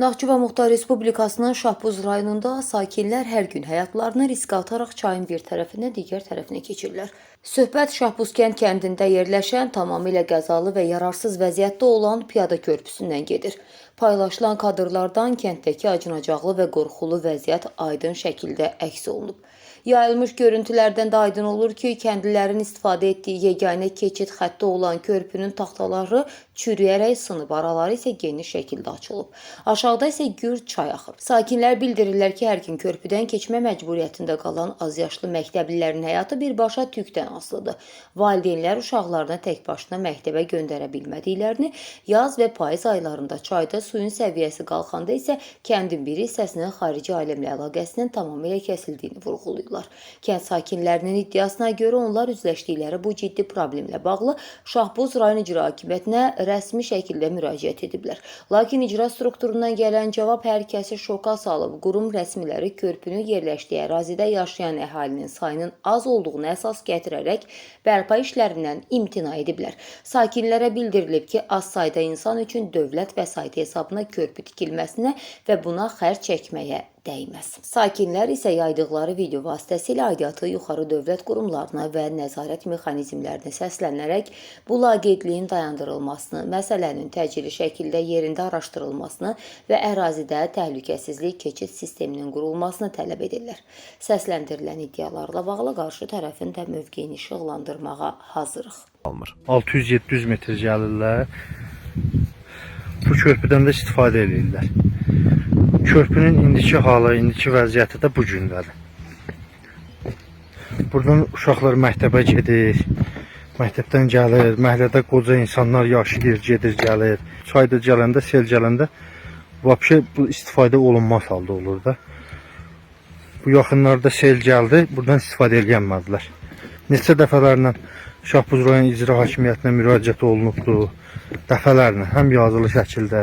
Naxçıvan Muxtar Respublikasının Şahbuz rayonunda sakinlər hər gün həyatlarını riskə ataraq çayın bir tərəfindən digər tərəfinə keçirlər. Söhbət Şahbuzkənd kəndində yerləşən tamamilə qəzalı və yararsız vəziyyətdə olan piyada körpüsündən gedir. Paylaşılan kadrlardan kənddəki acınacaqlı və qorxulu vəziyyət aydın şəkildə əks olunub. Yayılmış görüntülərdən də aydın olur ki, kəndlilərin istifadə etdiyi yeganə keçid xətti olan körpünün taxtaları çürüyərək sınıb, araları isə geniş şəkildə açılıb. Aşağıda isə gür çay axır. Sakinlər bildirirlər ki, hər gün körpüdən keçmə məcburiyyətində qalan azyaşlı məktəblilərin həyatı birbaşa tükdən asılıdır. Valideynlər uşaqlarını tək başına məktəbə göndərə bilmədiklərini, yaz və payız aylarında çayda suyun səviyyəsi qalxanda isə kəndin bir hissəsinin xarici aləmlə əlaqəsinin tamamilə kəsildiyini vurğulayır. Kənd sakinlərinin iddiasına görə onlar üzləşdikləri bu ciddi problemlə bağlı Şahbuz rayon icra hakimiyyətinə rəsmi şəkildə müraciət ediblər. Lakin icra strukturundan gələn cavab hər kəsi şoka salıb. Qurum rəsmiləri körpünün yerləşdiyi ərazidə yaşayan əhalinin sayının az olduğunu əsas gətirərək bərpa işlərindən imtina ediblər. Sakinlərə bildirilib ki, az sayda insan üçün dövlət vəsaiti hesabına körpü tikilməsinə və buna xərc çəkməyə dəyməz. Sakinlər isə yaydıqları video vasitəsilə aidiyyatı yuxarı dövlət qurumlarına və nəzarət mexanizmlərinə səslənərək bu laqeydliyin dayandırılmasını, məsələnin təcili şəkildə yerində araşdırılmasını və ərazidə təhlükəsizlik keçid sisteminin qurulmasını tələb edirlər. Səsləndirilən iddialarla bağlı qarşı tərəfin də mövqeyini işıqlandırmağa hazırıq. 600-700 metr gəlirlər. Bu körpüdən də istifadə edirlər. Körpünün indiki halı, indiki vəziyyəti də bu gündədir. Buradan uşaqlar məktəbə gedir, məktəbdən gəlir, məhəllədə qoca insanlar yaşayır, gedir, gəlir. Çayda gələndə, sel gələndə vəbşə bu istifadə olunmaz halda olur da. Bu yaxınlarda sel gəldi, buradan istifadə edilmədilər. Neçə dəfələrlə Şahbuz rayon icra hakimiyyətinə müraciət olunubdu, dəfələrlə, həm yazılı şəkildə,